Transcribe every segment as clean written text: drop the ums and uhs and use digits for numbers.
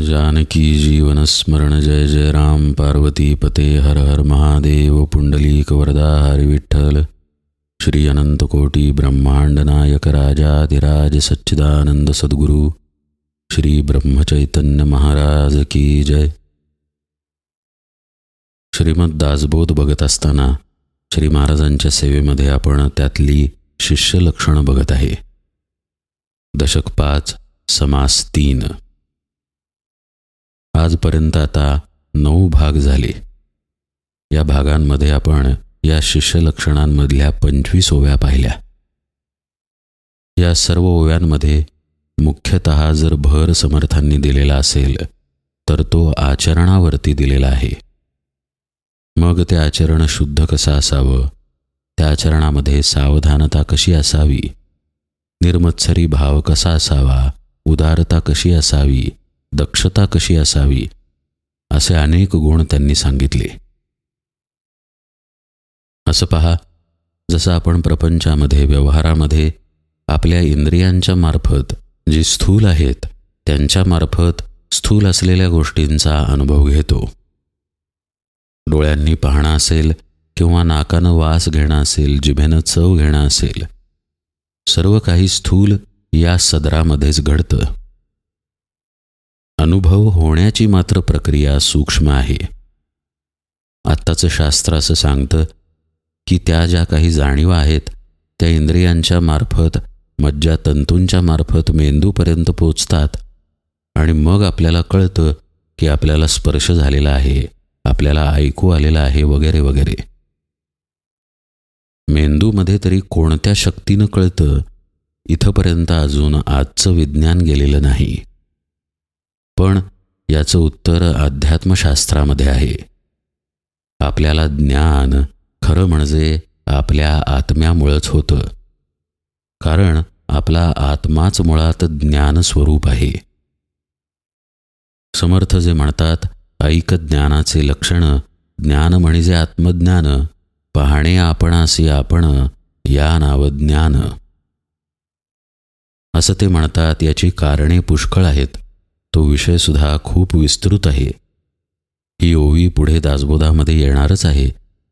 जानकी जीवन स्मरण जय जय राम पार्वती पते हर हर महादेव पुंडलीक वरदा हरि विठ्ठल श्री अनंत कोटी ब्रह्मांड नायक राजाधिराज सच्चिदानंद सद्गुरु श्री ब्रह्मचैतन्य महाराज की जय. श्रीमद दासबोध बघत असताना श्री महाराजांच्या सेवेमध्ये आपण त्यातली शिष्य लक्षणं बघत आहे. दशक 5 समास 3. आजपर्यंत आता 9 भाग झाले. या भागांमध्ये आपण या शिष्य लक्षणांमधल्या 25 ओव्या पाहिल्या. या सर्व ओव्यांमध्ये मुख्यतः जर भर समर्थांनी दिलेला असेल तर तो आचरणावरती दिलेला आहे. मग ते आचरण शुद्ध कसं असावं, त्या आचरणामध्ये सावधानता कशी असावी, निर्मत्सरी भाव कसा असावा, उदारता कशी असावी, दक्षता कशी असावी, असे अनेक गुण त्यांनी सांगितले. असं पहा, जसं आपण प्रपंचामध्ये व्यवहारामध्ये आपल्या इंद्रियांच्या मार्फत जी स्थूल आहेत त्यांच्या मार्फत स्थूल असलेल्या गोष्टींचा अनुभव घेतो. डोळ्यांनी पाहणं असेल किंवा नाकानं वास घेणं असेल, जिभेनं चव घेणं असेल, सर्व काही स्थूल या सदरामध्येच घडतं. अनुभव होण्याची मात्र प्रक्रिया सूक्ष्म आहे. आत्ताचं शास्त्र असं सांगतं की त्या ज्या काही जाणीवा आहेत त्या इंद्रियांच्या मार्फत मज्जातंतूंच्या मार्फत मेंदूपर्यंत पोचतात आणि मग आपल्याला कळतं की आपल्याला स्पर्श झालेला आहे, आपल्याला ऐकू आलेलं आहे, वगैरे वगैरे. मेंदूमध्ये तरी कोणत्या शक्तीनं कळतं, इथंपर्यंत अजून आजचं विज्ञान गेलेलं नाही. पण याचं उत्तर अध्यात्मशास्त्रामध्ये आहे. आपल्याला ज्ञान खरं म्हणजे आपल्या आत्म्यामुळंच होतं, कारण आपला आत्माच मुळात ज्ञानस्वरूप आहे. समर्थ जे म्हणतात, ऐक ज्ञानाचे लक्षण, ज्ञान म्हणजे आत्मज्ञान, पाहणे आपणासी आपण, या नाव ज्ञान. असं ते म्हणतात. याची कारणे पुष्कळ आहेत. तो विषयसुद्धा खूप विस्तृत आहे. ही ओवी पुढे दासबोधामध्ये येणारच आहे,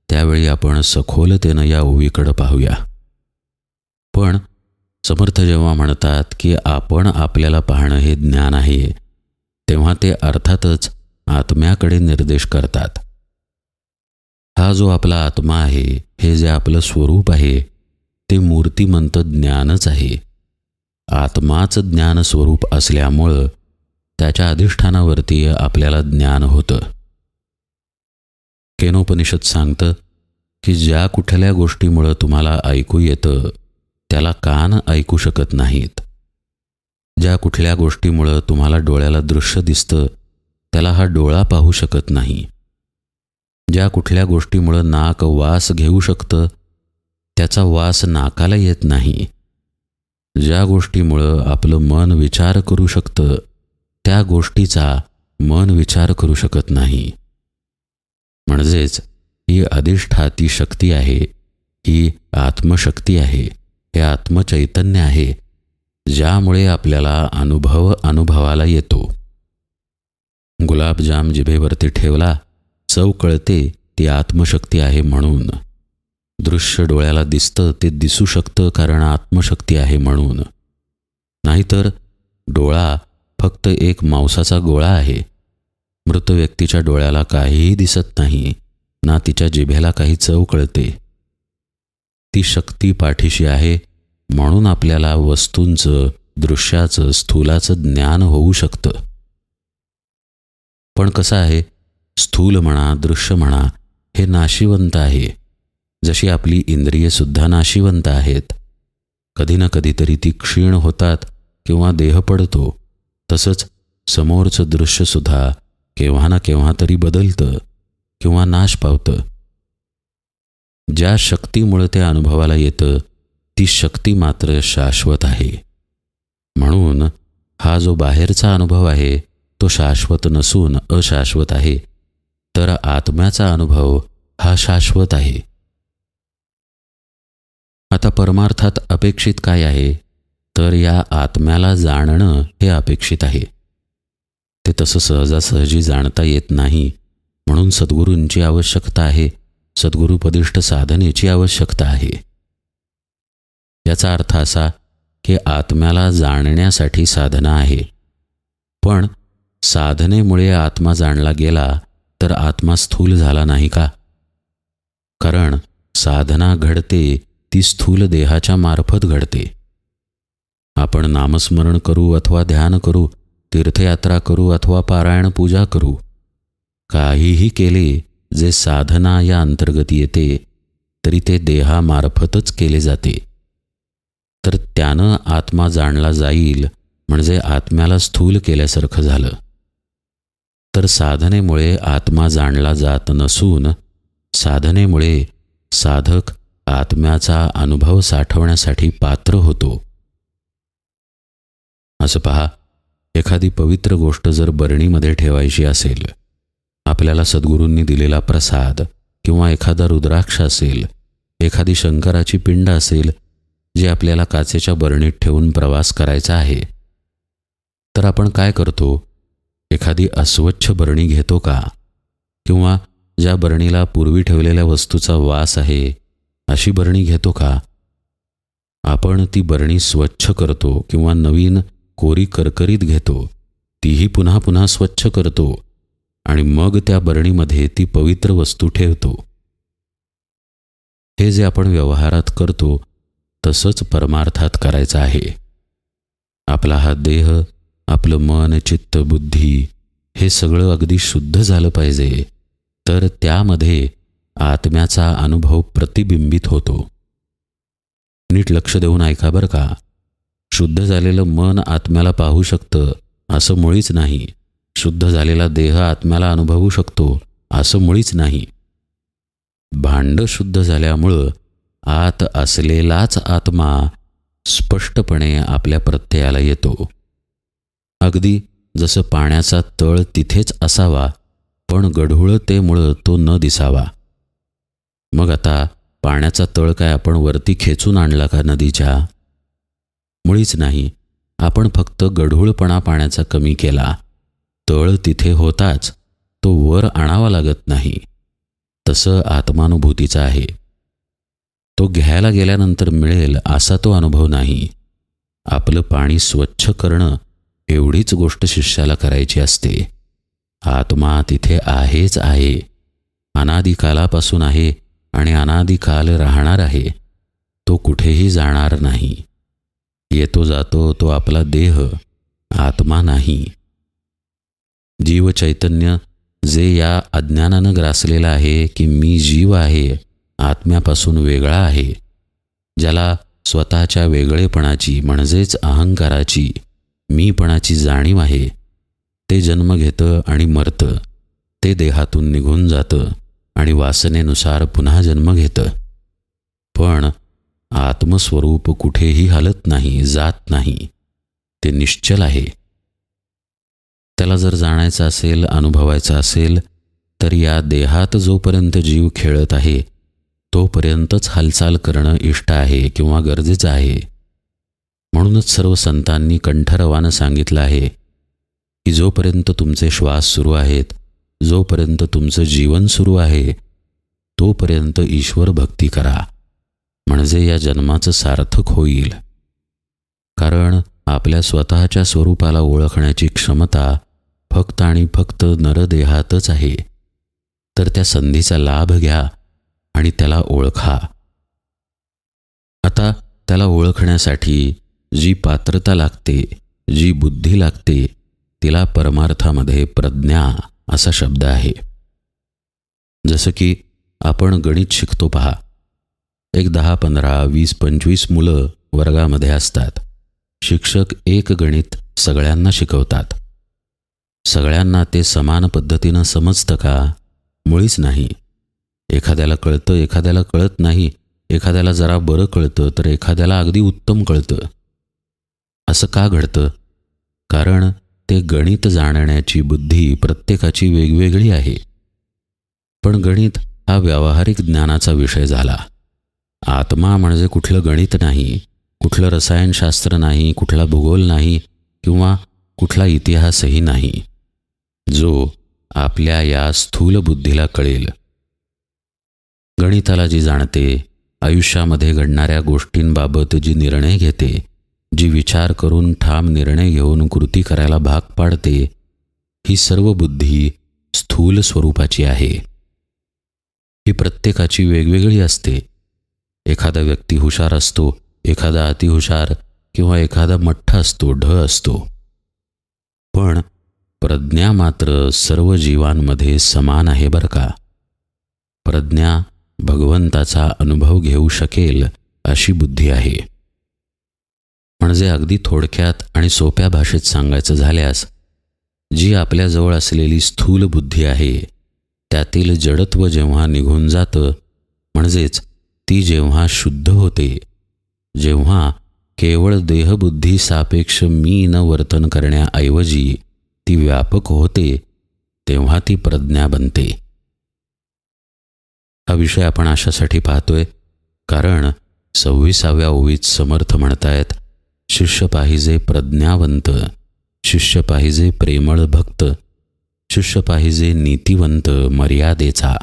त्यावेळी आपण सखोलतेनं या ओवीकडं पाहूया. पण समर्थ जेव्हा म्हणतात की आपण आपल्याला पाहणं हे ज्ञान आहे, तेव्हा ते अर्थातच आत्म्याकडे निर्देश करतात. हा जो आपला आत्मा आहे, हे जे आपलं स्वरूप आहे, ते मूर्तिमंत ज्ञानच आहे. आत्माच ज्ञानस्वरूप असल्यामुळं त्याच्या अधिष्ठानावरती आपल्याला ज्ञान होतं. केनोपनिषद सांगतं की ज्या कुठल्या गोष्टीमुळं तुम्हाला ऐकू येतं त्याला कान ऐकू शकत नाहीत. ज्या कुठल्या गोष्टीमुळं तुम्हाला डोळ्याला दृश्य दिसतं त्याला हा डोळा पाहू शकत नाही. ज्या कुठल्या गोष्टीमुळं नाक वास घेऊ शकतं त्याचा वास नाकाला येत नाही. ज्या गोष्टीमुळं आपलं मन विचार करू शकतं त्या गोष्टीचा मन विचार करू शकत नाही. म्हणजेच ही अधिष्ठाती शक्ती आहे, ही आत्मशक्ती आहे, हे आत्मचैतन्य आहे, ज्यामुळे आपल्याला अनुभवाला येतो. गुलाबजाम जिभेवरती ठेवला, चव कळते, ती आत्मशक्ती आहे म्हणून. दृश्य डोळ्याला दिसतं, ते दिसू शकतं कारण आत्मशक्ती आहे म्हणून. नाहीतर डोळा फक्त एक मांसाचा गोळा आहे. मृत व्यक्तीच्या डोळ्याला काहीही दिसत नाही, ना तिच्या जिभेला काही चव कळते. ती शक्ती पाठीशी आहे म्हणून आपल्याला वस्तूंचं, दृश्याचं, स्थूलाचं ज्ञान होऊ शकतं. पण कसं आहे, स्थूल म्हणा, दृश्य म्हणा, हे नाशिवंत आहे. जशी आपली इंद्रियेसुद्धा नाशिवंत आहेत. कधी ना कधीतरी ती क्षीण होतात किंवा देह पडतो. तसंच समोरचं दृश्यसुद्धा केव्हा ना केव्हा तरी बदलतं किंवा नाश पावतं. ज्या शक्तीमुळे ते अनुभवाला येतं ती शक्ती मात्र शाश्वत आहे. म्हणून हा जो बाहेरचा अनुभव आहे तो शाश्वत नसून अशाश्वत आहे, तर आत्म्याचा अनुभव हा शाश्वत आहे. आता परमार्थात अपेक्षित काय आहे, तर या आत्म्याला जाणणं हे अपेक्षित आहे. ते तसं सहजासहजी जाणता येत नाही. म्हणून सद्गुरूंची आवश्यकता आहे, सद्गुरुपदिष्ट साधनेची आवश्यकता आहे. याचा अर्थ असा की आत्म्याला जाणण्यासाठी साधना आहे, पण साधनेमुळे आत्मा जाणला गेला तर आत्मा स्थूल झाला नाही का? कारण साधना घडते ती स्थूल देहाच्या मार्फत घडते. आपण नामस्मरण करू अथवा ध्यान करू, तीर्थयात्रा करू अथवा पारायण पूजा करू, काहीही केले जे साधना या अंतर्गत येते तरी ते देहामार्फतच केले जाते. तर त्यानं आत्मा जाणला जाईल म्हणजे आत्म्याला स्थूल केल्यासारखं झालं. तर साधनेमुळे आत्मा जाणला जात नसून साधनेमुळे साधक आत्म्याचा अनुभव साठवण्यासाठी पात्र होतो. असं पहा, एखादी पवित्र गोष्ट जर बरणीमध्ये ठेवायची असेल, आपल्याला सद्गुरूंनी दिलेला प्रसाद किंवा एखादा रुद्राक्ष असेल, एखादी शंकराची पिंड असेल जी आपल्याला काचेच्या बरणीत ठेवून प्रवास करायचा आहे, तर आपण काय करतो? एखादी अस्वच्छ बरणी घेतो का? किंवा ज्या बरणीला पूर्वी ठेवलेल्या वस्तूचा वास आहे अशी बरणी घेतो का? आपण ती बरणी स्वच्छ करतो किंवा नवीन कोरी करकरीत घेतो, तीही पुन्हा पुन्हा स्वच्छ करतो आणि मग त्या बरणीमध्ये ती पवित्र वस्तू ठेवतो. हे जे आपण व्यवहारात करतो तसंच परमार्थात करायचं आहे. आपला हा देह, आपलं मन, चित्त, बुद्धी हे सगळं अगदी शुद्ध झालं पाहिजे, तर त्यामध्ये आत्म्याचा अनुभव प्रतिबिंबित होतो. नीट लक्ष देऊन ऐका बरं का. शुद्ध झालेलं मन आत्म्याला पाहू शकतं असं मुळीच नाही. शुद्ध झालेला देह आत्म्याला अनुभवू शकतो असं मुळीच नाही. भांडं शुद्ध झाल्यामुळं आत असलेलाच आत्मा स्पष्टपणे आपल्या प्रत्ययाला येतो. अगदी जसं पाण्याचा तळ तिथेच असावा, पण गढूळतेमुळं तो न दिसावा. मग आता पाण्याचा तळ काय आपण वरती खेचून आणला का नदीच्या? मुळीच नाही. आपण फक्त गढूळपणा पाण्याचा कमी केला. तळ तिथे होताच, तो वर आणावा लागत नाही. तसं आत्मानुभूतीचं आहे. तो घ्यायला गेल्यानंतर मिळेल असा तो अनुभव नाही. आपलं पाणी स्वच्छ करणं एवढीच गोष्ट शिष्याला करायची असते. आत्मा तिथे आहेच आहे, अनादिकालापासून आहे आणि अनादिकाल राहणार आहे. तो कुठेही जाणार नाही. येतो जातो तो आपला देह, आत्मा नाही. जीव चैतन्य जे या अज्ञानानं ग्रासलेला आहे की मी जीव आहे, आत्म्यापासून वेगळा आहे, ज्याला स्वतःच्या वेगळेपणाची म्हणजेच अहंकाराची, मीपणाची जाणीव आहे, ते जन्म घेतं आणि मरतं. ते देहातून निघून जातं आणि वासनेनुसार पुन्हा जन्म घेतं. पण आत्मस्वरूप कुठेही हलत नाही, जात नाही. ते निश्चल आहे. त्याला जर जाणायचं असेल, अनुभवायचं असेल, तर या देहात जोपर्यंत जीव खेळत आहे तोपर्यंतच हालचाल करणं इष्ट आहे किंवा गरजेचं आहे. म्हणूनच सर्व संतांनी कंठरवानं सांगितलं आहे की जोपर्यंत तुमचे श्वास सुरू आहेत, जोपर्यंत तुमचं जीवन सुरू आहे, तोपर्यंत ईश्वर भक्ती करा, म्हणजे या जन्माचं सार्थक होईल. कारण आपल्या स्वतःच्या स्वरूपाला ओळखण्याची क्षमता फक्त आणि फक्त नरदेहातच आहे. तर त्या संधीचा लाभ घ्या आणि त्याला ओळखा. आता त्याला ओळखण्यासाठी जी पात्रता लागते, जी बुद्धी लागते, तिला परमार्थामध्ये प्रज्ञा असा शब्द आहे. जसं की आपण गणित शिकतो पहा. एक 10, 15, 20, 25 मुलं वर्गामध्ये असतात. शिक्षक एक गणित सगळ्यांना शिकवतात. सगळ्यांना ते समान पद्धतीनं समजतं का? मुळीच नाही. एखाद्याला कळतं, एखाद्याला कळत नाही, एखाद्याला जरा बरं कळतं तर एखाद्याला अगदी उत्तम कळतं. असं का घडतं? कारण ते गणित जाणण्याची बुद्धी प्रत्येकाची वेगवेगळी आहे. पण गणित हा व्यावहारिक ज्ञानाचा विषय झाला. आत्मा म्हणजे कुठलं गणित नाही, कुठलं रसायनशास्त्र नाही, कुठला भूगोल नाही किंवा कुठला इतिहासही नाही. जो आपल्या या स्थूल बुद्धीला कळेल. गणिताला जी जाणते, आयुष्यामध्ये घडणाऱ्या गोष्टींबाबत जी निर्णय घेते, जी विचार करून ठाम निर्णय घेऊन कृती करायला भाग पाडते, ही सर्व बुद्धी स्थूल स्वरूपाची आहे. ही प्रत्येकाची वेगवेगळी असते. एखादा व्यक्ती हुशार असतो, एखादा अतिहुशार किंवा एखादा मठ्ठ असतो, ढ असतो. पण प्रज्ञा मात्र सर्व जीवांमध्ये समान आहे बरं का. प्रज्ञा भगवंताचा अनुभव घेऊ शकेल अशी बुद्धी आहे. म्हणजे अगदी थोडक्यात आणि सोप्या भाषेत सांगायचं झाल्यास, जी आपल्याजवळ असलेली स्थूल बुद्धी आहे, त्यातील जडत्व जेव्हा निघून जातं, म्हणजेच ती जेव्हा शुद्ध होते, जेव्हा केवळ देहबुद्धी सापेक्ष मी न वर्तन करण्याऐवजी ती व्यापक होते, तेव्हा ती प्रज्ञा बनते. हा विषय आपण अशासाठी पाहतोय कारण 26व्या ओवीत समर्थ म्हणतायत, शिष्य पाहिजे प्रज्ञावंत, शिष्य पाहिजे प्रेमळ भक्त, शिष्य पाहिजे नीतिवंत मर्यादेचा.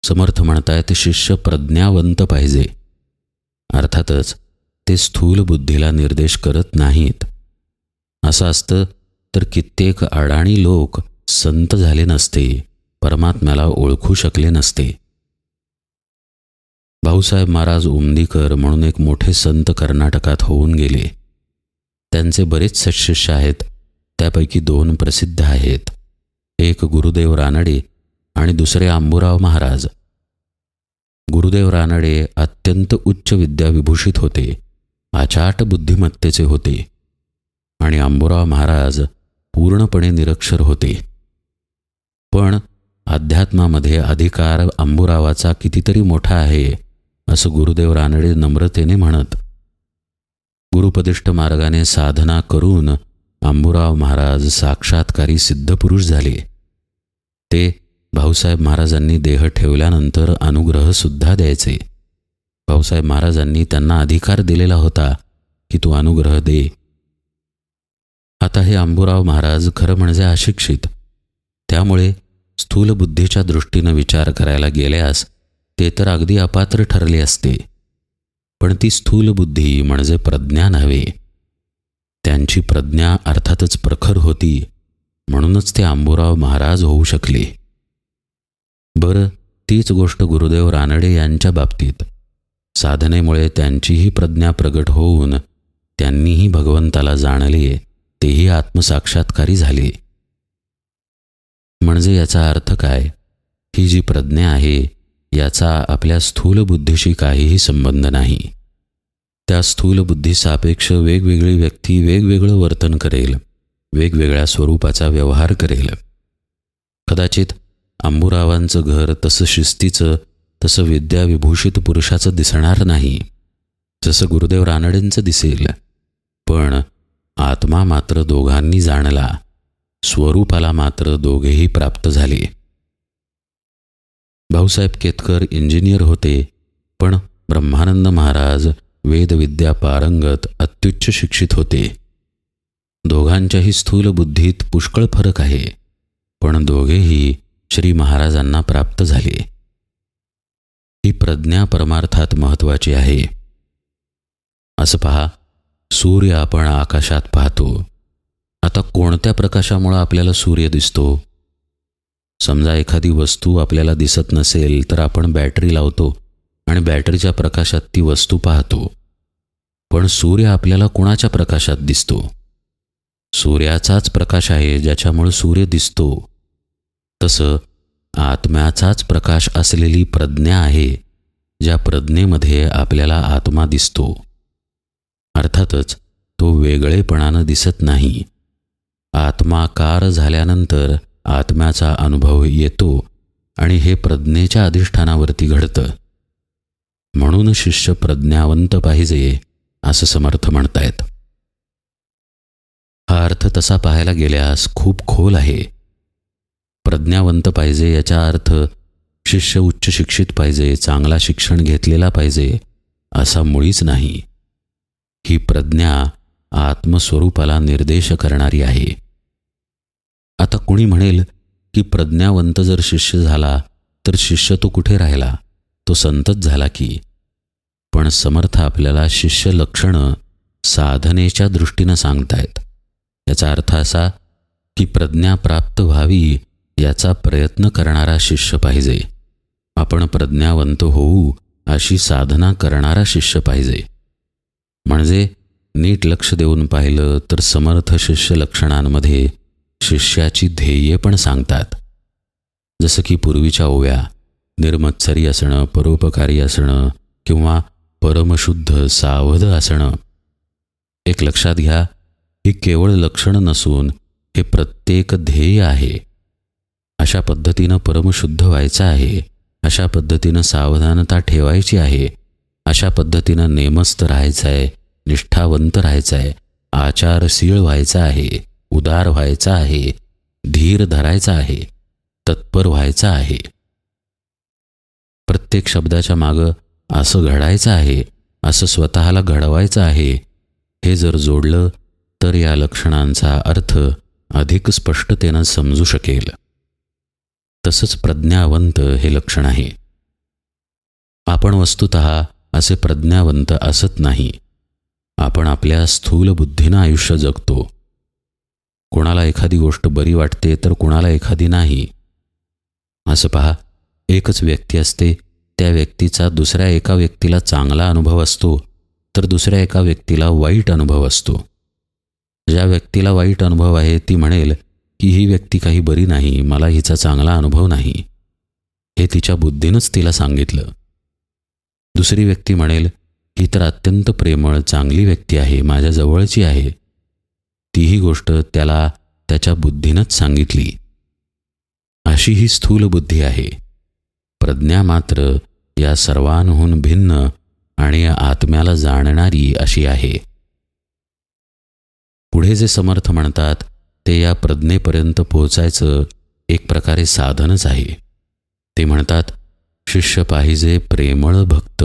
समर्थ म्हणतायत शिष्य प्रज्ञावंत पाहिजे. अर्थातच ते स्थूल बुद्धीला निर्देश करत नाहीत. असं असतं तर कित्येक अडाणी लोक संत झाले नसते, परमात्म्याला ओळखू शकले नसते. भाऊसाहेब महाराज उमदीकर म्हणून एक मोठे संत कर्नाटकात होऊन गेले. त्यांचे बरेच सत्शिष्य आहेत. त्यापैकी 2 प्रसिद्ध आहेत. एक गुरुदेव रानडे आणि दुसरे अंबुराव महाराज. गुरुदेव रानडे अत्यंत उच्च विद्याविभूषित होते, अचाट बुद्धिमत्तेचे होते आणि अंबुराव महाराज पूर्णपणे निरक्षर होते. पण अध्यात्मामध्ये अधिकार अंबुरावाचा कितीतरी मोठा आहे असं गुरुदेव रानडे नम्रतेने म्हणत. गुरुपदिष्ट मार्गाने साधना करून अंबुराव महाराज साक्षात्कारी सिद्धपुरुष झाले. ते भाऊसाहेब महाराजांनी देह ठेवल्यानंतर अनुग्रहसुद्धा द्यायचे. भाऊसाहेब महाराजांनी त्यांना अधिकार दिलेला होता की तू अनुग्रह दे. आता हे अंबुराव महाराज खरं म्हणजे अशिक्षित, त्यामुळे स्थूल बुद्धीच्या दृष्टीनं विचार करायला गेल्यास ते तर अगदी अपात्र ठरले असते. पण ती स्थूल बुद्धी म्हणजे प्रज्ञा नव्हे. त्यांची प्रज्ञा अर्थातच प्रखर होती, म्हणूनच ते अंबुराव महाराज होऊ शकले. बरं, तीच गोष्ट गुरुदेव रानडे यांच्या बाबतीत. साधनेमुळे त्यांचीही प्रज्ञा प्रगट होऊन त्यांनीही भगवंताला जाणले, तेही आत्मसाक्षात्कारी झाले. म्हणजे याचा अर्थ काय? ही जी प्रज्ञा आहे याचा आपल्या स्थूल बुद्धीशी काहीही संबंध नाही. त्या स्थूल बुद्धीसापेक्ष वेगवेगळी व्यक्ती वेगवेगळं वर्तन करेल, वेगवेगळ्या स्वरूपाचा व्यवहार करेल. कदाचित अंबुरावांचं घर तसं शिस्तीचं, तसं विद्याविभूषित पुरुषाचं दिसणार नाही, जसं गुरुदेव रानडेंचं दिसेल. पण आत्मा मात्र दोघांनी जाणला, स्वरूपाला मात्र दोघेही प्राप्त झाले. भाऊसाहेब केतकर इंजिनियर होते, पण ब्रह्मानंद महाराज वेदविद्या पारंगत अत्युच्च शिक्षित होते. दोघांच्याही स्थूल बुद्धीत पुष्कळ फरक आहे, पण दोघेही श्री महाराजांना प्राप्त झाले. ही प्रज्ञा परमार्थात महत्त्वाची आहे. असं पहा, सूर्य आपण आकाशात पाहतो. आता कोणत्या प्रकाशामुळे आपल्याला सूर्य दिसतो? समजा एखादी वस्तू आपल्याला दिसत नसेल तर आपण बॅटरी लावतो आणि बॅटरीच्या प्रकाशात ती वस्तू पाहतो. पण सूर्य आपल्याला कोणाच्या प्रकाशात दिसतो? सूर्याचाच प्रकाश आहे ज्याच्यामुळे सूर्य दिसतो. तसं आत्म्याचाच प्रकाश असलेली प्रज्ञा आहे, ज्या प्रज्ञेमध्ये आपल्याला आत्मा दिसतो. अर्थातच तो वेगळेपणानं दिसत नाही. आत्माकार झाल्यानंतर आत्म्याचा अनुभव येतो आणि हे प्रज्ञेच्या अधिष्ठानावरती घडतं. म्हणून शिष्य प्रज्ञावंत पाहिजे असं समर्थ म्हणतायत. हा अर्थ तसा पाहायला गेल्यास खूप खोल आहे. प्रज्ञावंत पाहिजे याचा अर्थ शिष्य उच्च शिक्षित पाहिजे, चांगला शिक्षण घेतलेला पाहिजे असा मुळीच नाही. ही प्रज्ञा आत्मस्वरूपाला निर्देश करणारी आहे. कोणी म्हणेल की प्रज्ञावंत जर शिष्य झाला तर शिष्य तो कुठे राहिला, तो संतच झाला की. पण समर्थ आपल्याला शिष्य लक्षणं साधनेच्या दृष्टीनं सांगतायत. याचा अर्थ असा की प्रज्ञा प्राप्त व्हावी याचा प्रयत्न करणारा शिष्य पाहिजे. आपण प्रज्ञावंत होऊ अशी साधना करणारा शिष्य पाहिजे. म्हणजे नीट लक्ष देऊन पाहिलं तर समर्थ शिष्य लक्षणांमध्ये शिष्याची ध्येये पण सांगतात. जसं की पूर्वीच्या ओव्या, निर्मत्सरी असणं, परोपकारी असणं किंवा परमशुद्ध सावध असणं. एक लक्षात घ्या, ही केवळ लक्षण नसून हे प्रत्येक ध्येय आहे. अशा पद्धतीनं परमशुद्ध व्हायचं आहे, अशा पद्धतीनं सावधानता ठेवायची आहे, अशा पद्धतीनं नेमस्त राहायचं आहे, निष्ठावंत राहायचं आहे, आचारशील व्हायचं आहे, उदार व्हायचं आहे, धीर धरायचा आहे, तत्पर व्हायचं आहे. प्रत्येक शब्दाच्या मागं असं घडायचं आहे, असं स्वतःला घडवायचं आहे, हे जर जोडलं तर या लक्षणांचा अर्थ अधिक स्पष्टतेनं समजू शकेल. तसंच प्रज्ञावंत हे लक्षण आहे. आपण वस्तुतः असे प्रज्ञावंत असत नाही. आपण आपल्या स्थूल बुद्धीनं आयुष्य जगतो. कोणाला एखादी गोष्ट बरी वाटते तर कोणाला एखादी नाही. असं पहा, एकच व्यक्ती असते, त्या व्यक्तीचा दुसऱ्या एका व्यक्तीला चांगला अनुभव असतो तर दुसऱ्या एका व्यक्तीला वाईट अनुभव असतो. ज्या व्यक्तीला वाईट अनुभव आहे ती म्हणेल की ही व्यक्ती काही बरी नाही, मला हिचा चांगला अनुभव नाही. हे तिच्या बुद्धीनंच तिला सांगितलं. दुसरी व्यक्ती म्हणेल ही तर अत्यंत प्रेमळ चांगली व्यक्ती आहे, माझ्या जवळची आहे. तीही गोष्ट त्याला त्याच्या बुद्धीनंच सांगितली. अशी ही स्थूल बुद्धी आहे. प्रज्ञा मात्र या सर्वांहून भिन्न आणि आत्म्याला जाणणारी अशी आहे. पुढे जे समर्थ म्हणतात ते या प्रज्ञेपर्यंत पोहोचायचं एक प्रकारे साधनच आहे. ते म्हणतात, शिष्य पाहिजे प्रेमळ भक्त.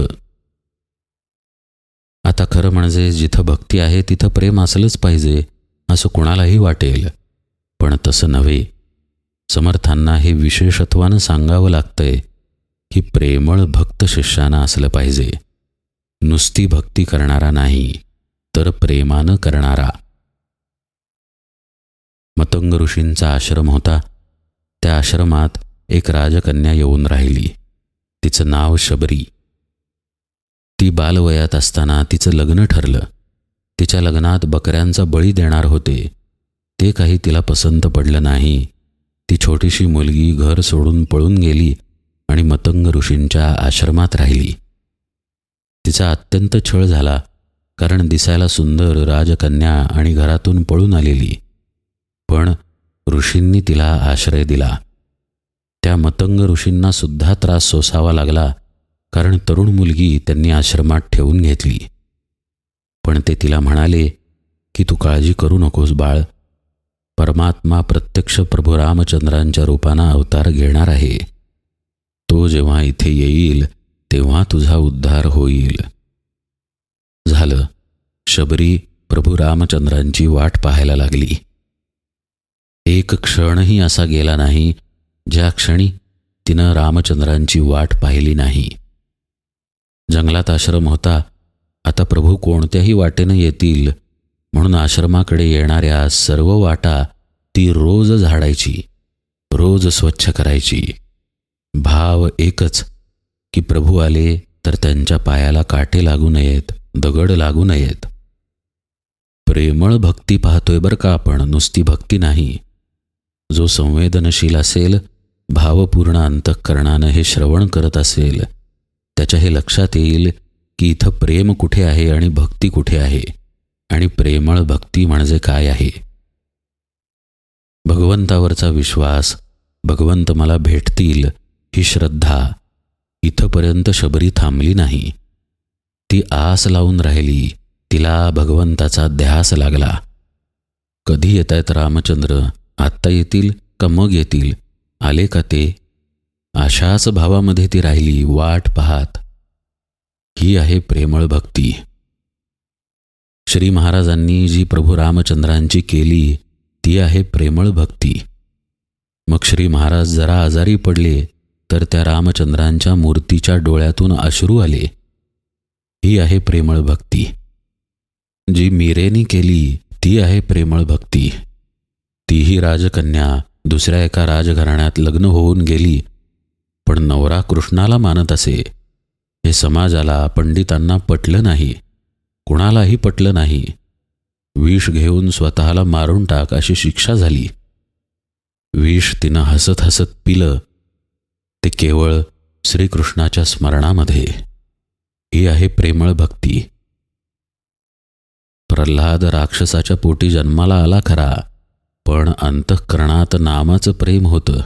आता खरं म्हणजे जिथं भक्ती आहे तिथं प्रेम असलंच पाहिजे असं कुणालाही वाटेल, पण तसं नव्हे. समर्थांना हे विशेषत्वानं सांगावं लागतंय की प्रेमळ भक्त शिष्यानं असलं पाहिजे. नुसती भक्ती करणारा नाही, तर प्रेमानं करणारा. मतंग ऋषींचा आश्रम होता. त्या आश्रमात एक राजकन्या येऊन राहिली. तिचं नाव शबरी. ती बालवयात असताना तिचं लग्न ठरलं. तिच्या लग्नात बकऱ्यांचा बळी देणार होते. ते काही तिला पसंत पडलं नाही. ती छोटीशी मुलगी घर सोडून पळून गेली आणि मतंग ऋषींच्या आश्रमात राहिली. तिचा अत्यंत छळ झाला, कारण दिसायला सुंदर राजकन्या आणि घरातून पळून आलेली. पण ऋषींनी तिला आश्रय दिला. त्या मतंग ऋषींना सुद्धा त्रास सोसावा लागला, कारण तरुण मुलगी त्यांनी आश्रमात ठेवून घेतली. पण ते तिला म्हणाले की तू काळजी करू नकोस बाळ, परमात्मा प्रत्यक्ष प्रभू रामचंद्रांच्या रूपानं अवतार घेणार आहे. तो जेव्हा इथे येईल तेव्हा तुझा उद्धार होईल. झालं. शबरी प्रभू रामचंद्रांची वाट पाहायला लागली. एक क्षणही असा गेला नाही ज्या क्षणी तिनं रामचंद्रांची वाट पाहिली नाही. जंगलात आश्रम होता. आता प्रभू कोणत्याही वाटेनं येतील म्हणून आश्रमाकडे येणाऱ्या सर्व वाटा ती रोज झाडायची, रोज स्वच्छ करायची. भाव एकच की प्रभू आले तर त्यांच्या पायाला काटे लागू नयेत, दगड लागू नयेत. प्रेमळ भक्ती पाहतोय बरं का आपण, नुसती भक्ती नाही. जो संवेदनशील असेल, भावपूर्ण अंतःकरणानं हे श्रवण करत असेल, त्याच्या हे लक्षात येईल की इथं प्रेम कुठे आहे आणि भक्ती कुठे आहे, आणि प्रेमळ भक्ती म्हणजे काय आहे. भगवंतावरचा विश्वास, भगवंत मला भेटतील ही श्रद्धा, इथंपर्यंत शबरी थांबली नाही. ती आस लावून राहिली. तिला भगवंताचा ध्यास लागला. कधी येत आहेत रामचंद्र, आत्ता येतील का मग येतील, आले का ते, अशाच भावामध्ये ती राहिली, वाट पाहात. ही आहे प्रेमळ भक्ती. श्री महाराजांनी जी प्रभू रामचंद्रांची केली ती आहे प्रेमळ भक्ती. मग श्री महाराज जरा आजारी पडले तर त्या रामचंद्रांच्या मूर्तीच्या डोळ्यातून अश्रू आले. ही आहे प्रेमळ भक्ती. जी मीरेनी केली ती आहे प्रेमळ भक्ती. तीही राजकन्या दुसऱ्या एका राजघराण्यात लग्न होऊन गेली, पण नवरा कृष्णाला मानत असे. हे समाजाला, पंडितांना पटलं नाही, कुणालाही पटलं नाही. विष घेऊन स्वतःला मारून टाक अशी शिक्षा झाली. विष तिनं हसत हसत पिलं, ते केवळ श्रीकृष्णाच्या स्मरणामध्ये. ही आहे प्रेमळ भक्ती. प्रल्हाद राक्षसाच्या पोटी जन्माला आला खरा, पण अंतःकरणात नामाचं प्रेम होतं.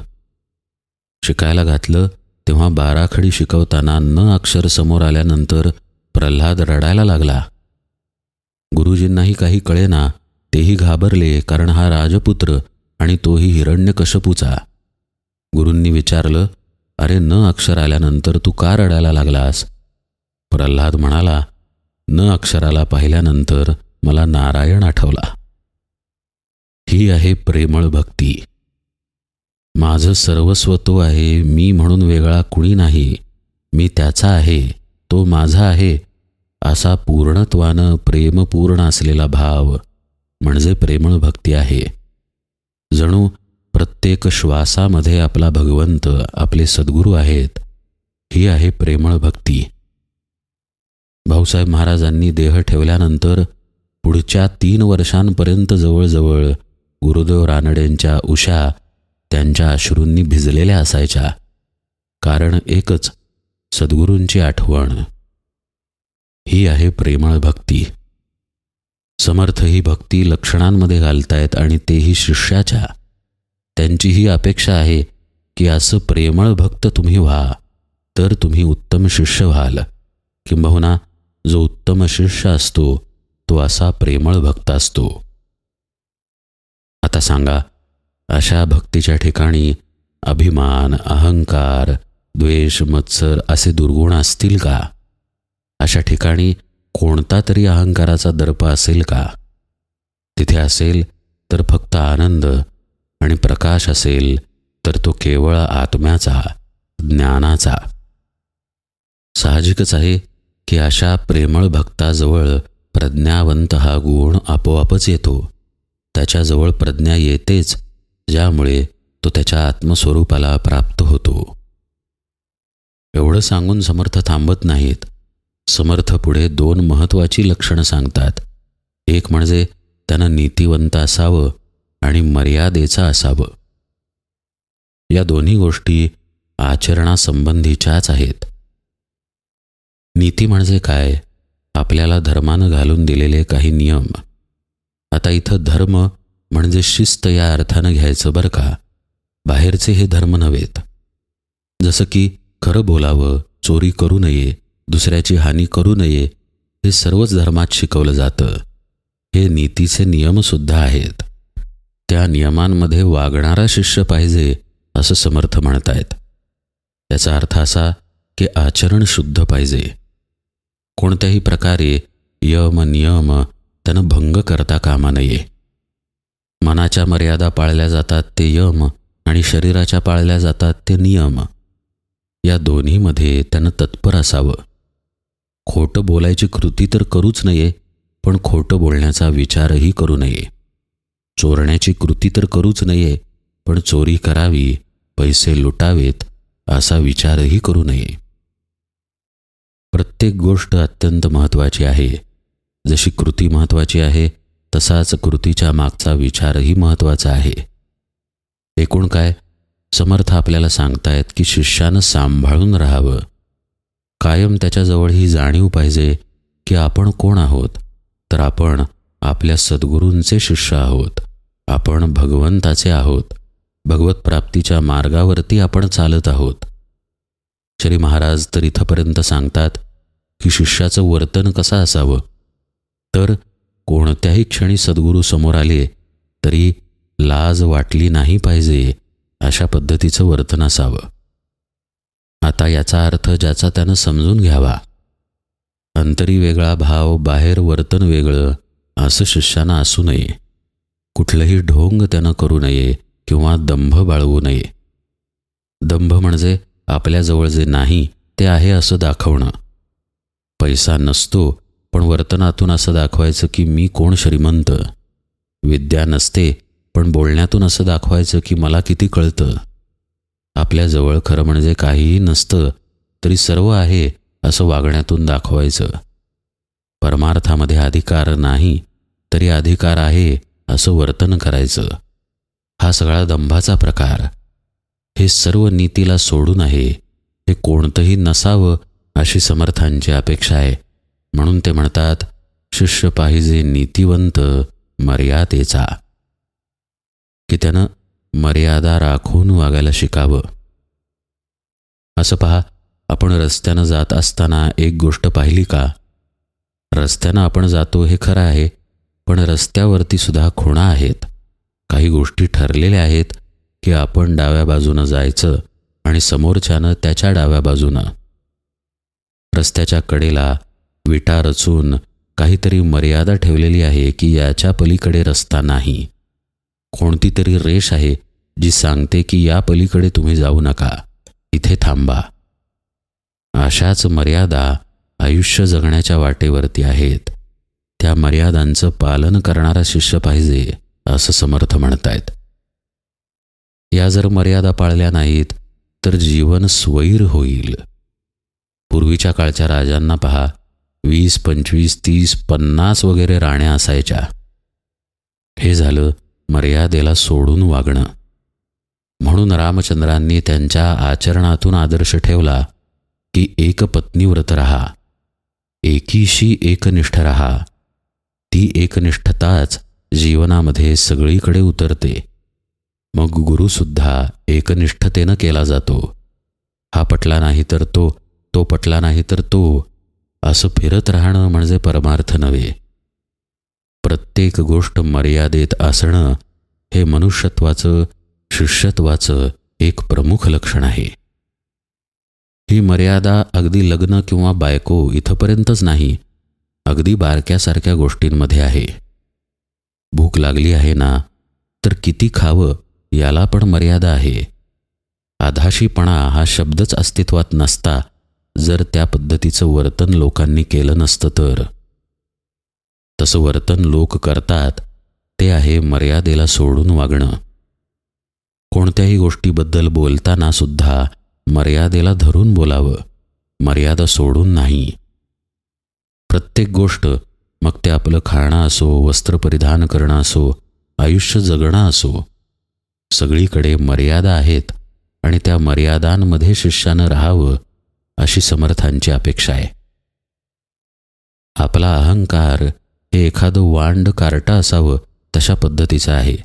शिकायला घातलं तेव्हा बाराखडी शिकवताना न अक्षर समोर आल्यानंतर प्रल्हाद रडायला लागला. गुरुजींनाही काही कळेना, तेही घाबरले, कारण हा राजपुत्र आणि तोही हिरण्यकश्यपूचा. गुरूंनी विचारलं, अरे न अक्षर आल्यानंतर तू का रडायला लागलास? प्रल्हाद म्हणाला, न अक्षराला पाहिल्यानंतर मला नारायण आठवला. ही आहे प्रेमळ भक्ती. माझं सर्वस्व तो आहे, मी म्हणून वेगळा कुणी नाही, मी त्याचा आहे, तो माझा आहे, असा पूर्णत्वानं प्रेमपूर्ण असलेला भाव म्हणजे प्रेमळ भक्ती आहे. जणू प्रत्येक श्वासामध्ये आपला भगवंत, आपले सद्गुरू आहेत. ही आहे प्रेमळ भक्ती. भाऊसाहेब महाराजांनी देह ठेवल्यानंतर पुढच्या 3 वर्षांपर्यंत जवळजवळ गुरुदेव रानडेंच्या उशा त्यांच्या अश्रूंनी भिजलेल्या असायच्या. कारण एकच, सद्गुरूंची आठवण. ही आहे प्रेमळ भक्ती. समर्थ ही भक्ती लक्षणांमध्ये घालतायत आणि तेही शिष्याच्या. त्यांची ही अपेक्षा आहे की असं प्रेमळ भक्त तुम्ही व्हा, तर तुम्ही उत्तम शिष्य व्हाल. किंबहुना जो उत्तम शिष्य असतो तो असा प्रेमळ भक्त असतो. आता सांगा, अशा भक्तीच्या ठिकाणी अभिमान, अहंकार, द्वेष, मत्सर असे दुर्गुण असतील का? अशा ठिकाणी कोणता तरी अहंकाराचा दर्प असेल का? तिथे असेल तर फक्त आनंद आणि प्रकाश असेल तर तो केवळ आत्म्याचा, ज्ञानाचा. साहजिकच आहे की अशा प्रेमळ भक्ताजवळ प्रज्ञावंत हा गुण आपोआपच येतो. त्याच्याजवळ प्रज्ञा येतेच, ज्यामुळे तो त्याच्या आत्मस्वरूपाला प्राप्त होतो. एवढं सांगून समर्थ थांबत नाहीत. समर्थ पुढे 2 महत्त्वाची लक्षणं सांगतात. एक म्हणजे त्यानं नीतिवंत असावं आणि मर्यादेचा असावं. या दोन्ही गोष्टी आचरणासंबंधीच्याच आहेत. नीती म्हणजे काय? आपल्याला धर्मानं घालून दिलेले काही नियम. आता इथं धर्म म्हणजे शिस्त या अर्थानं घ्यायचं बरं का. बाहेरचे हे धर्म नव्हेत. जसं की खरं बोलावं, चोरी करू नये, दुसऱ्याची हानी करू नये, हे सर्वच धर्मात शिकवलं जातं. हे नीतीचे नियमसुद्धा आहेत. त्या नियमांमध्ये वागणारा शिष्य पाहिजे असं समर्थ म्हणतायत. याचा अर्थ असा की आचरण शुद्ध पाहिजे. कोणत्याही प्रकारे यम नियम त्यानं भंग करता कामा नये. मनाच्या मर्यादा पाळल्या जातात ते यम आणि शरीराच्या पाळल्या जातात ते नियम. या दोन्हीमध्ये त्यानं तत्पर असावं. खोटं बोलायची कृती तर करूच नये, पण खोटं बोलण्याचा विचारही करू नये. चोरण्याची कृती तर करूच नये, पण चोरी करावी, पैसे लुटावेत असा विचारही करू नये. प्रत्येक गोष्ट अत्यंत महत्त्वाची आहे. जशी कृती महत्त्वाची आहे तसाच कृतीच्या मागचा विचारही महत्त्वाचा आहे. एकूण काय, समर्थ आपल्याला सांगतायत की शिष्यानं सांभाळून राहावं. कायम त्याच्याजवळ ही जाणीव पाहिजे की आपण कोण आहोत, तर आपण आपल्या सद्गुरूंचे शिष्य आहोत. आपण भगवंताचे आहोत. भगवत प्राप्तीच्या मार्गावरती आपण चालत आहोत. श्री महाराज तर इथंपर्यंत सांगतात की शिष्याचं वर्तन कसं असावं, तर कोणत्याही क्षणी सद्गुरू समोर आले तरी लाज वाटली नाही पाहिजे, अशा पद्धतीचं वर्तन असावं. आता याचा अर्थ ज्याचा त्यानं समजून घ्यावा. अंतरी वेगळा भाव, बाहेर वर्तन वेगळं असं शिष्यानं असू नये. कुठलंही ढोंग त्यानं करू नये किंवा दंभ बाळगू नये. दंभ म्हणजे आपल्याजवळ जे नाही ते आहे असं दाखवणं. पैसा नसतो पण वर्तनातून असं दाखवायचं की मी कोण श्रीमंत. विद्या नसते पण बोलण्यातून असं दाखवायचं की मला किती कळतं. आपल्याजवळ खरं म्हणजे काहीही नसतं तरी सर्व आहे असं वागण्यातून दाखवायचं. परमार्थामध्ये अधिकार नाही तरी अधिकार आहे असं वर्तन करायचं. हा सगळा दंभाचा प्रकार. हे सर्व नीतीला सोडून आहे. हे कोणतंही नसावं अशी समर्थांची अपेक्षा आहे. म्हणून ते म्हणतात, शिष्य पाहिजे नीतिवंत मर्यादेचा, की त्यानं मर्यादा राखून वागायला शिकावं. असं पहा, आपण रस्त्यानं जात असताना एक गोष्ट पाहिली का? रस्त्यानं आपण जातो हे खरं आहे, पण रस्त्यावरती सुद्धा खुणा आहेत. काही गोष्टी ठरलेल्या आहेत की आपण डाव्या बाजूनं जायचं आणि समोरच्यानं त्याच्या डाव्या बाजूनं. रस्त्याच्या कडेला विटा रचून काहीतरी मर्यादा ठेवलेली आहे की याच्या पलीकडे रस्ता नाही. कोणती तरी रेष आहे जी सांगते की या पलीकडे तुम्ही जाऊ नका, इथे थांबा. अशाच मर्यादा आयुष्य जगण्याच्या वाटेवरती आहेत. त्या मर्यादांचं पालन करणारा शिष्य पाहिजे असं समर्थ म्हणतायत. या जर मर्यादा पाळल्या नाहीत तर जीवन स्वैर होईल. पूर्वीच्या काळच्या राजांना पहा, 20, 25, 30, 50 वगैरे राण्या असायच्या. हे झालं मर्यादेला सोडून वागणं. म्हणून रामचंद्रांनी त्यांच्या आचरणातून आदर्श ठेवला की एक पत्नीव्रत रहा, एकीशी एकनिष्ठ रहा. ती एकनिष्ठताच जीवनामध्ये सगळीकडे उतरते. मग गुरुसुद्धा एकनिष्ठतेनं केला जातो. हा पटला नाही तर तो, तो पटला नाही तर तो, असं फिरत राहणं म्हणजे परमार्थ नव्हे. प्रत्येक गोष्ट मर्यादेत असणं हे मनुष्यत्वाचं, शिष्यत्वाचं एक प्रमुख लक्षण आहे. ही मर्यादा अगदी लग्न किंवा बायको इथपर्यंतच नाही, अगदी बारक्यासारख्या गोष्टींमध्ये आहे. भूक लागली आहे ना, तर किती खावं याला पण मर्यादा आहे. आधाशीपणा हा शब्दच अस्तित्वात नसता जर त्या पद्धतीचं वर्तन लोकांनी केलं नसतं तर. तसं वर्तन लोक करतात ते आहे मर्यादेला सोडून वागणं. कोणत्याही गोष्टीबद्दल बोलताना सुद्धा मर्यादेला धरून बोलावं, मर्यादा सोडून नाही. प्रत्येक गोष्ट, मग ते आपलं खाणं असो, वस्त्र परिधान करणं असो, आयुष्य जगणं असो, सगळीकडे मर्यादा आहेत आणि त्या मर्यादांमध्ये शिष्यानं राहावं अशी समर्थांची अपेक्षा आहे. आपला अहंकार हे एखादं वांड कार्टा असावं तशा पद्धतीचं आहे.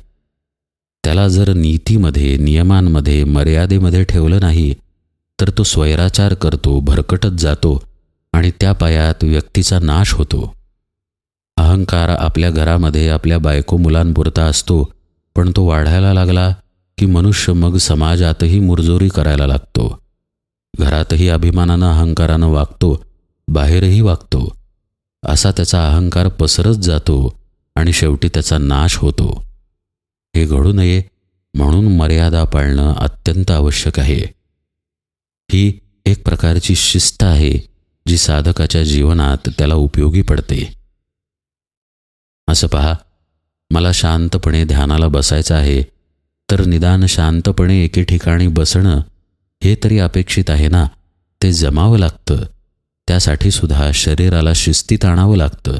त्याला जर नीतीमध्ये, नियमांमध्ये, मर्यादेमध्ये ठेवलं नाही तर तो स्वैराचार करतो, भरकटत जातो आणि त्या पायात व्यक्तीचा नाश होतो. अहंकार आपल्या घरामध्ये आपल्या बायको मुलांपुरता असतो, पण तो वाढायला लागला की मनुष्य मग समाजातही मुरजोरी करायला लागतो. घरातही अभिमानानं, अहंकारानं वागतो, बाहेरही वागतो. असा त्याचा अहंकार पसरत जातो आणि शेवटी त्याचा नाश होतो. हे घडू नये म्हणून मर्यादा पाळणं अत्यंत आवश्यक आहे. ही एक प्रकारची शिस्त आहे जी साधकाच्या जीवनात त्याला उपयोगी पडते. असं पहा, मला शांतपणे ध्यानाला बसायचं आहे, तर निदान शांतपणे एके ठिकाणी बसणं हे तरी अपेक्षित आहे ना. ते जमावं लागतं. त्यासाठी सुद्धा शरीराला शिस्तीत आणावं लागतं.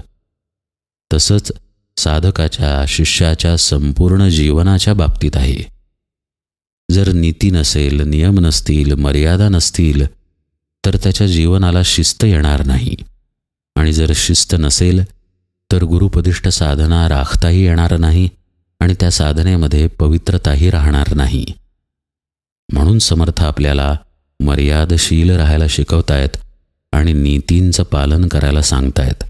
तसंच साधकाच्या, शिष्याच्या संपूर्ण जीवनाच्या बाबतीत आहे. जर नीती नसेल, नियम नसतील, मर्यादा नसतील तर त्याच्या जीवनाला शिस्त येणार नाही. आणि जर शिस्त नसेल तर गुरुपदिष्ट साधना राखताही येणार नाही आणि त्या साधनेमध्ये पवित्रताही राहणार नाही. म्हणून समर्थ आपल्याला मर्यादशील राहायला शिकवतायत आणि नीतींचं पालन करायला सांगतायत.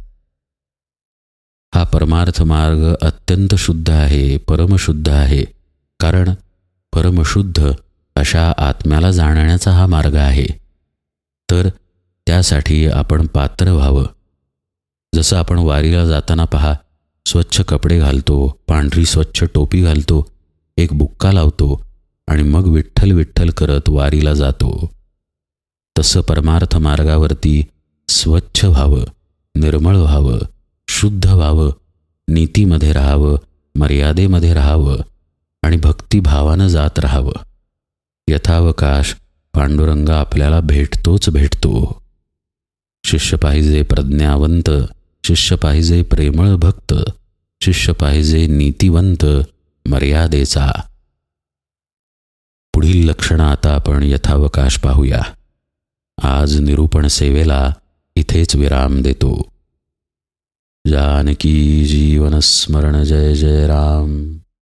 हा परमार्थ मार्ग अत्यंत शुद्ध आहे, परमशुद्ध आहे. कारण परमशुद्ध अशा आत्म्याला जाणण्याचा हा मार्ग आहे. तर त्यासाठी आपण पात्र व्हावं. जसं आपण वारीला जाताना पहा, स्वच्छ कपडे घालतो, पांढरी स्वच्छ टोपी घालतो, एक बुक्का लावतो आणि मग विठ्ठल विठ्ठल करत वारीला जातो. तसं परमार्थ मार्गावरती स्वच्छ व्हावं, निर्मळ व्हावं, शुद्ध व्हावं, नीतीमध्ये राहावं, मर्यादेमध्ये राहावं आणि भक्तिभावानं जात राहावं. यथावकाश पांडुरंग आपल्याला भेटतोच भेटतो. शिष्य पाहिजे प्रज्ञावंत, शिष्य पाहिजे प्रेमळ भक्त, शिष्य पाहिजे नीतिवंत, मर्यादेचा. पुढील लक्षणं आता आपण यथावकाश पाहूया. आज निरूपण सेवेला इथेच विराम देतो. जानकी जीवन स्मरण जय जय राम.